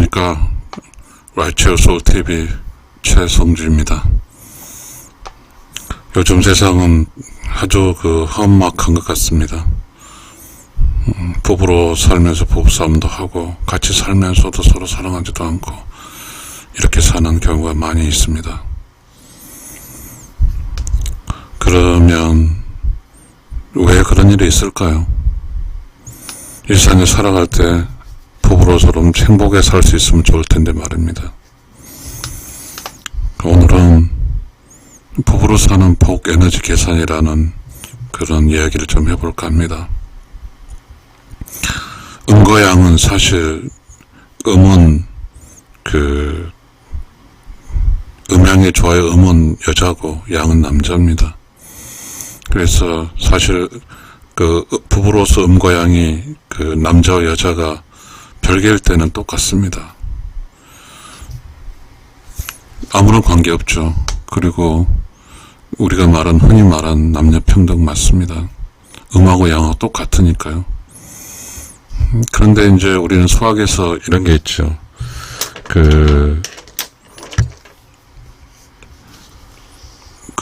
안녕하십니까. 라이치어소 TV 최성주입니다. 요즘 세상은 아주 험악한 것 같습니다. 부부로 살면서 부부싸움도 하고 같이 살면서도 서로 사랑하지도 않고 이렇게 사는 경우가 많이 있습니다. 그러면 왜 그런 일이 있을까요? 일상에 살아갈 때 부부로 서로 행복하게 살 수 있으면 좋을 텐데 말입니다. 오늘은 부부로 사는 복 에너지 계산이라는 그런 이야기를 좀 해볼까 합니다. 음과 양은 사실 음은 음양의 조화의 음은 여자고 양은 남자입니다. 그래서 사실 부부로서 음과 양이 남자와 여자가 별개일 때는 똑같습니다. 아무런 관계 없죠. 그리고 우리가 흔히 말하는 남녀 평등 맞습니다. 음하고 양하고 똑같으니까요. 그런데 이제 우리는 수학에서 이런 게 있죠.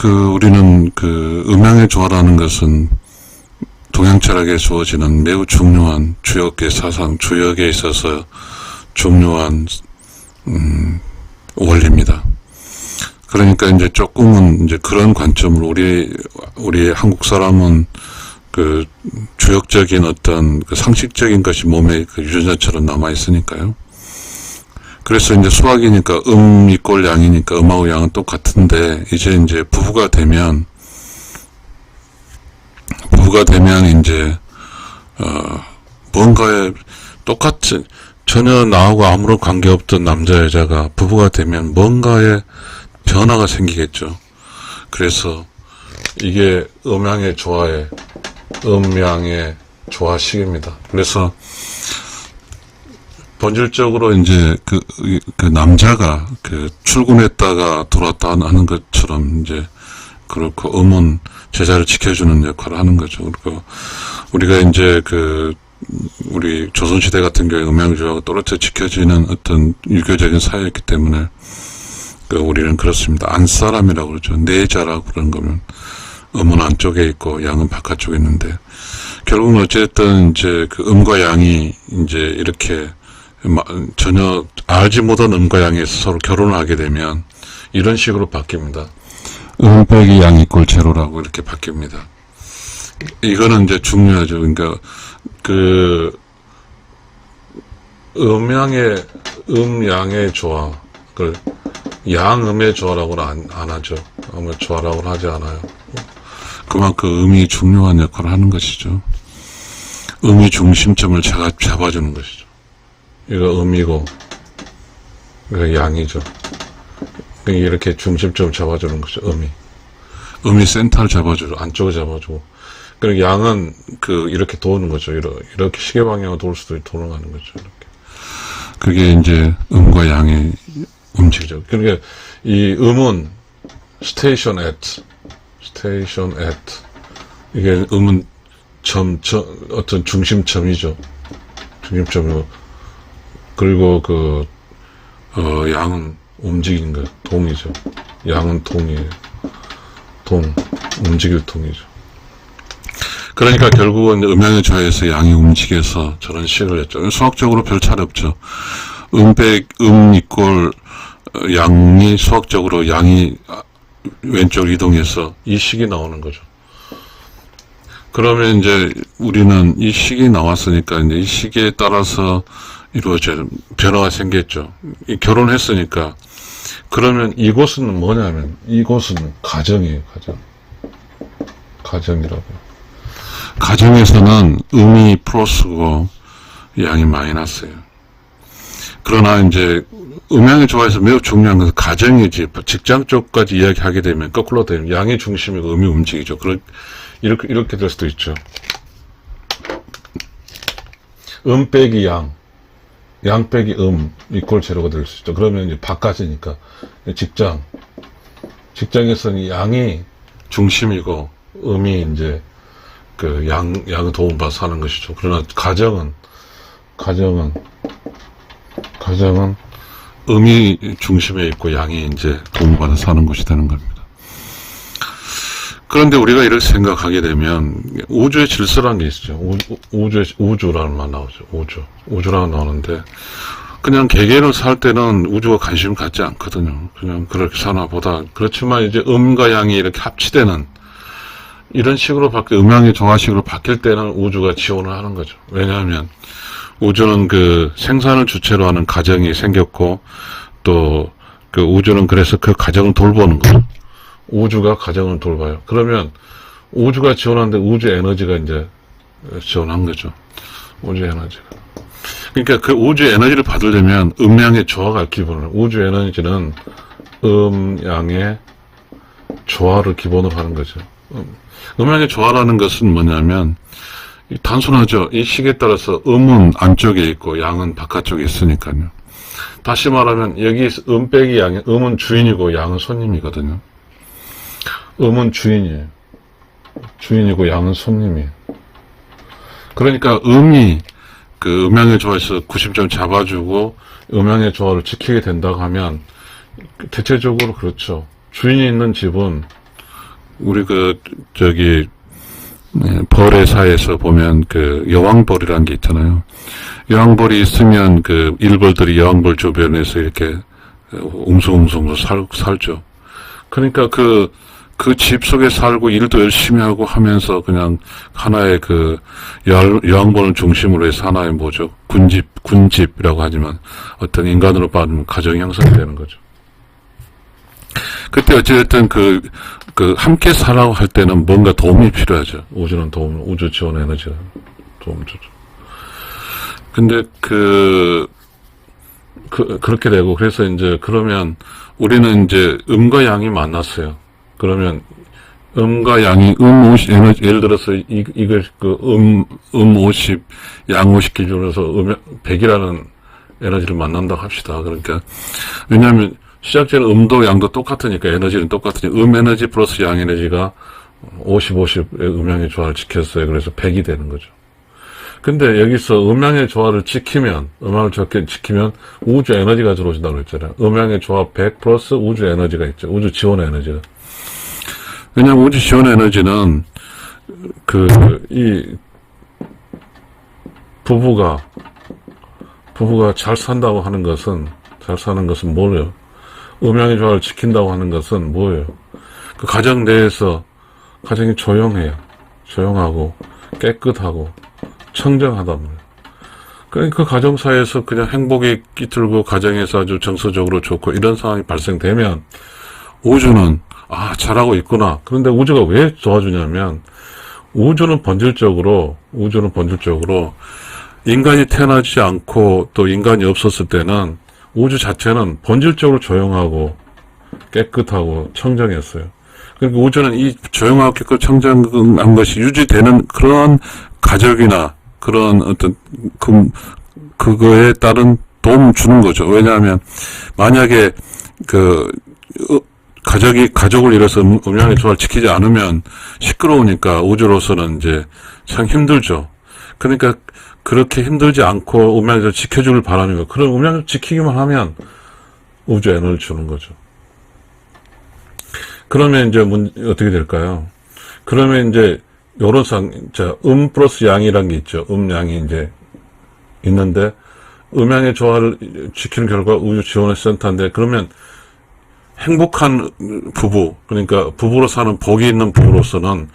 우리는 음양의 조화라는 것은 동양 철학에 주어지는 매우 중요한 주역의 사상, 주역에 있어서 중요한 원리입니다. 그러니까 이제 조금은 이제 그런 관점으로 우리 한국 사람은 주역적인 어떤 상식적인 것이 몸에 유전자처럼 남아 있으니까요. 그래서 이제 수학이니까 이꼴 양이니까 음하고 양은 똑같은데 이제 부부가 되면 이제 뭔가에 똑같이 전혀 나하고 아무런 관계없던 남자 여자가 부부가 되면 뭔가에 변화가 생기겠죠. 그래서 이게 음양의 조화식입니다. 그래서 본질적으로 이제 남자가 출근했다가 들어왔다 하는 것처럼 이제 그렇고 음은 제자를 지켜주는 역할을 하는 거죠. 그리고 우리가 이제 우리 조선시대 같은 경우에 음양조화가 또렷이 지켜지는 어떤 유교적인 사회였기 때문에 우리는 그렇습니다. 안사람이라고 그러죠. 내자라고 그러는 거면 음은 안쪽에 있고 양은 바깥쪽에 있는데 결국은 어쨌든 이제 음과 양이 이제 이렇게 전혀 알지 못한 음과 양이 서로 결혼을 하게 되면 이런 식으로 바뀝니다. 음 빼기 양 이꼴 제로라고 이렇게 바뀝니다. 이거는 이제 중요하죠. 그러니까 음양의 조화를 양음의 조화라고는 안 하죠. 음의 조화라고는 하지 않아요. 그만큼 음이 중요한 역할을 하는 것이죠. 음의 중심점을 잡아주는 것이죠. 이거 음이고, 이거 양이죠. 이렇게 중심점을 잡아주는 거죠, 음이 센터를 잡아주고, 안쪽을 잡아주고. 그리고 양은 이렇게 도는 거죠. 이렇게 시계 방향으로 돌 수도 있고, 돌아가는 거죠, 이렇게. 그게 이제 음과 양의 움직이죠. 그러니까 이 음은 station at. 이게 음은 어떤 중심점이죠. 중심점이고. 그리고 양은 움직이는 거, 동이죠. 양은 동이에요. 움직일 동이죠. 그러니까 결국은 음양의 조화에서 양이 움직여서 저런 식을 했죠. 수학적으로 별 차이 없죠. 이꼴 양이 수학적으로 양이 왼쪽 이동해서 이 식이 나오는 거죠. 그러면 이제 우리는 이 식이 나왔으니까 이제 이 식에 따라서 이루어져 변화가 생겼죠. 결혼했으니까. 그러면 이곳은 뭐냐면 이곳은 가정이에요. 가정이라고. 가정에서는 음이 플러스고 양이 마이너스예요. 그러나 이제 음양의 조화에서 매우 중요한 것은 가정이지 직장 쪽까지 이야기하게 되면 거꾸로 되면 양이 중심이고 음이 움직이죠. 이렇게 될 수도 있죠. 음 빼기 양 빼기 음 이꼴 제로가 될 수 있죠. 그러면 이제 바깥이니까 직장에서는 양이 중심이고 음이 이제 양의 도움받아 사는 것이죠. 그러나 가정은 가정은 음이 중심에 있고 양이 이제 도움받아 사는 곳이 되는 겁니다. 그런데 우리가 이렇게 생각하게 되면 우주의 질서라는 게 있죠. 우주라는 말 나오죠. 우주라고 나오는데 그냥 개개인을 살 때는 우주가 관심 갖지 않거든요. 그냥 그렇게 사나 보다. 그렇지만 이제 음과 양이 이렇게 합치되는 이런 식으로 음양의 조화식으로 바뀔 때는 우주가 지원을 하는 거죠. 왜냐하면 우주는 그 생산을 주체로 하는 가정이 생겼고 또 그 우주는 그래서 그 가정을 돌보는 거죠. 우주가 가정을 돌봐요. 그러면 우주가 지원하는데 우주 에너지가 이제 지원한 거죠. 우주 에너지가. 그러니까 그 우주 에너지를 받으려면 음양의 조화가 기본으로. 우주 에너지는 음양의 조화를 기본으로 하는 거죠. 음양의 조화라는 것은 뭐냐면 단순하죠. 이 식에 따라서 음은 안쪽에 있고 양은 바깥쪽에 있으니까요. 다시 말하면 여기 음 빼기 양이 음은 주인이고 양은 손님이거든요. 음은 주인이에요. 주인이고 양은 손님이에요. 그러니까 음이 그 음양의 조화에서 구심점 잡아주고 음양의 조화를 지키게 된다고 하면 대체적으로 그렇죠. 주인이 있는 집은 우리 벌의 사회에서 보면 그 여왕벌이라는 게 있잖아요. 여왕벌이 있으면 그 일벌들이 여왕벌 주변에서 이렇게 웅성웅성 살죠. 그러니까 그 집 속에 살고 일도 열심히 하고 하면서 그냥 하나의 그 여왕벌을 중심으로 해서 하나의 뭐죠? 군집이라고 하지만 어떤 인간으로 봐도 가정이 형성이 되는 거죠. 그때 어찌됐든 함께 살라고 할 때는 뭔가 도움이 필요하죠. 우주는 우주 지원 에너지가 도움 주죠. 근데 그렇게 되고, 그래서 이제, 그러면 우리는 이제 음과 양이 만났어요. 그러면 음과 양이 50 에너지, 예를 들어서 이걸 50, 양 50 기준으로 해서 100이라는 에너지를 만난다고 합시다. 그러니까, 왜냐하면 시작되는 음도 양도 똑같으니까 에너지는 똑같으니 에너지 플러스 양 에너지가 50, 50의 음양의 조화를 지켰어요. 그래서 100이 되는 거죠. 근데 여기서 음양의 조화를 지키면 우주 에너지가 들어오신다고 했잖아요. 음양의 조화 100 플러스 우주 에너지가 있죠. 우주 지원 에너지가. 왜냐면 우주 지원 에너지는 부부가 잘 산다고 하는 것은, 잘 사는 것은 뭐예요? 음양의 조화를 지킨다고 하는 것은 뭐예요? 그 가정 내에서 가정이 조용해요. 조용하고 깨끗하고 청정하단 말이에요. 그러니까 그 가정사에서 그냥 행복이 깃들고 가정에서 아주 정서적으로 좋고 이런 상황이 발생되면 우주는 잘하고 있구나. 그런데 우주가 왜 도와주냐면 우주는 본질적으로 인간이 태어나지 않고 또 인간이 없었을 때는 우주 자체는 본질적으로 조용하고 깨끗하고 청정했어요. 그러니까 우주는 이 조용하고 깨끗 청정한 것이 유지되는 그런 가족이나 그런 어떤 그거에 따른 도움을 주는 거죠. 왜냐하면 만약에 가족을 이뤄서 음양의 조화를 지키지 않으면 시끄러우니까 우주로서는 이제 참 힘들죠. 그러니까 그렇게 힘들지 않고 음양의 조화를 지켜주길 바라는 거예요. 그런 음양의 조화를 지키기만 하면 우주 에너지를 주는 거죠. 그러면 이제 어떻게 될까요? 그러면 이제 요런 플러스 양이란 게 있죠. 양이 이제 있는데 음양의 조화를 지키는 결과 우주 지원의 센터인데, 그러면 행복한 부부, 그러니까 부부로 사는 복이 있는 부부로서는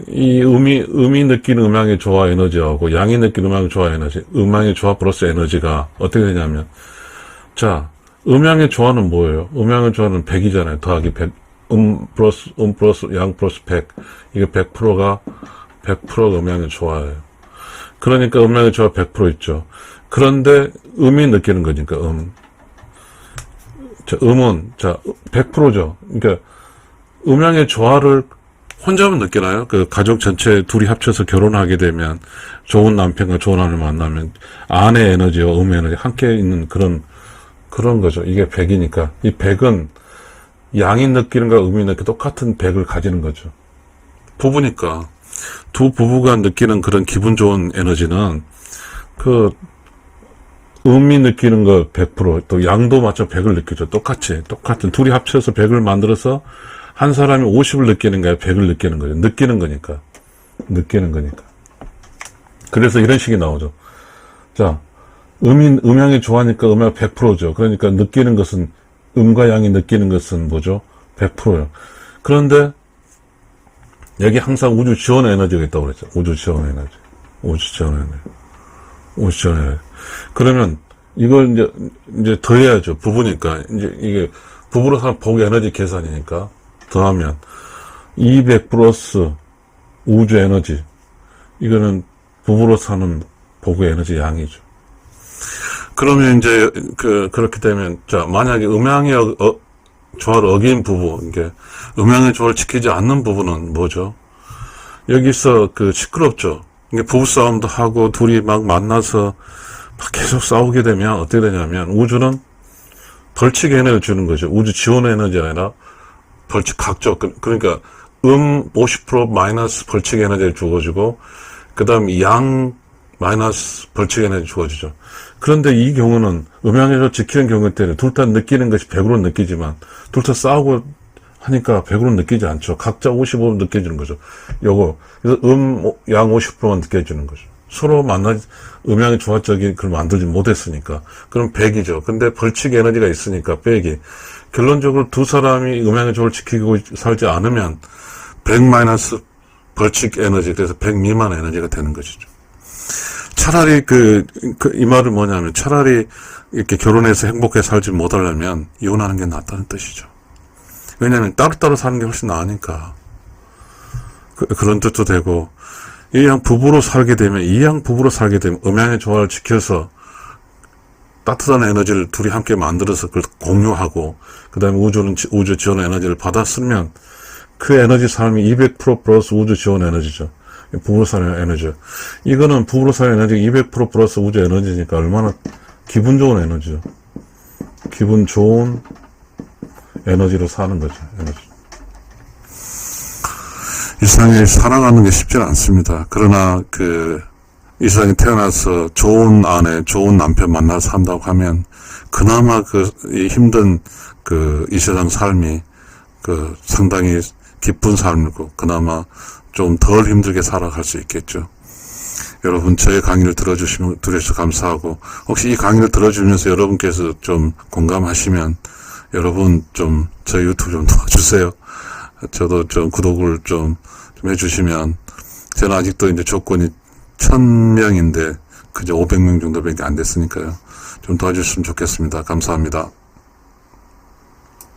이 음이 느끼는 음양의 조화 에너지하고 양이 느끼는 음양의 조화 에너지, 음양의 조화 플러스 에너지가 어떻게 되냐면, 음양의 조화는 뭐예요? 음양의 조화는 100이잖아요. 더하기 100. 플러스 양 플러스 100. 이게 100%가 음양의 조화예요. 그러니까 음양의 조화 100% 있죠. 그런데 음이 느끼는 거니까 음은 100%죠. 그러니까 음양의 조화를 혼자만 느끼나요? 그 가족 전체 둘이 합쳐서 결혼하게 되면 좋은 남편과 좋은 아내를 만나면 아내 에너지와 에너지 함께 있는 그런 거죠. 이게 100이니까 이 100은 양이 느끼는 거와 음이 느끼는 똑같은 100을 가지는 거죠. 부부니까 두 부부가 느끼는 그런 기분 좋은 에너지는 음이 느끼는 거 100%, 또 양도 맞춰 100을 느끼죠. 똑같은 둘이 합쳐서 100을 만들어서 한 사람이 50을 느끼는 거야, 100을 느끼는 거죠. 느끼는 거니까. 그래서 이런 식이 나오죠. 자, 음양이 좋아하니까 음양 100%죠. 그러니까 느끼는 것은, 음과 양이 느끼는 것은 뭐죠? 100%예요. 그런데 여기 항상 우주 지원 에너지가 있다고 그랬죠. 우주 지원 에너지. 그러면 이걸 이제 더해야죠. 부부니까. 이제 이게 부부로 사는 복의 에너지 계산이니까 더하면 200 플러스 우주 에너지. 이거는 부부로 사는 복의 에너지 양이죠. 그러면 이제 그렇게 되면, 자, 만약에 음양의 조화를 어긴 부부, 이게 음양의 조화를 지키지 않는 부부는 뭐죠? 여기서 시끄럽죠. 이게 부부싸움도 하고 둘이 막 만나서 막 계속 싸우게 되면 어떻게 되냐면, 우주는 벌칙 에너지를 주는 거죠. 우주 지원 에너지가 아니라 벌칙 각적. 그러니까 50% 마이너스 벌칙 에너지를 주어주고, 그 다음 양 마이너스 벌칙 에너지 주어지죠. 그런데 이 경우는 음양에서 지키는 경우 때는 둘 다 느끼는 것이 100으로 느끼지만 둘 다 싸우고 하니까 100으로 느끼지 않죠. 각자 55로 느껴지는 거죠. 그래서 양 50%만 느껴지는 거죠. 서로 음양의 조화적인 그걸 만들지 못했으니까. 그럼 100이죠. 근데 벌칙 에너지가 있으니까 빼기. 결론적으로 두 사람이 음양의 조화를 지키고 살지 않으면 100 마이너스 벌칙 에너지, 그래서 100 미만 에너지가 되는 것이죠. 차라리 이 말은 뭐냐면, 차라리 이렇게 결혼해서 행복하게 살지 못하려면 이혼하는 게 낫다는 뜻이죠. 왜냐하면 따로따로 사는 게 훨씬 나으니까. 그런 뜻도 되고, 부부로 살게 되면 음양의 조화를 지켜서 따뜻한 에너지를 둘이 함께 만들어서 그걸 공유하고, 그 다음에 우주 지원 에너지를 받아 쓰면 그 에너지 삶이 200% 플러스 우주 지원 에너지죠. 부부로 사는 에너지. 이거는 부부로 사는 에너지가 200% 플러스 우주 에너지니까 얼마나 기분 좋은 에너지죠. 기분 좋은 에너지로 사는 거죠. 이 세상에 살아가는 게 쉽지는 않습니다. 그러나 이 세상에 태어나서 좋은 아내, 좋은 남편 만나서 산다고 하면 그나마 이 힘든 이 세상 삶이 상당히 기쁜 삶이고 그나마 좀 덜 힘들게 살아갈 수 있겠죠. 여러분, 저의 강의를 들어주셔서 감사하고, 혹시 이 강의를 들어주면서 여러분께서 좀 공감하시면, 여러분 저희 유튜브 좀 도와주세요. 저도 좀 구독을 좀 해주시면, 저는 아직도 이제 조건이 1000명인데, 그저 500명 정도밖에 안 됐으니까요. 좀 도와주셨으면 좋겠습니다. 감사합니다.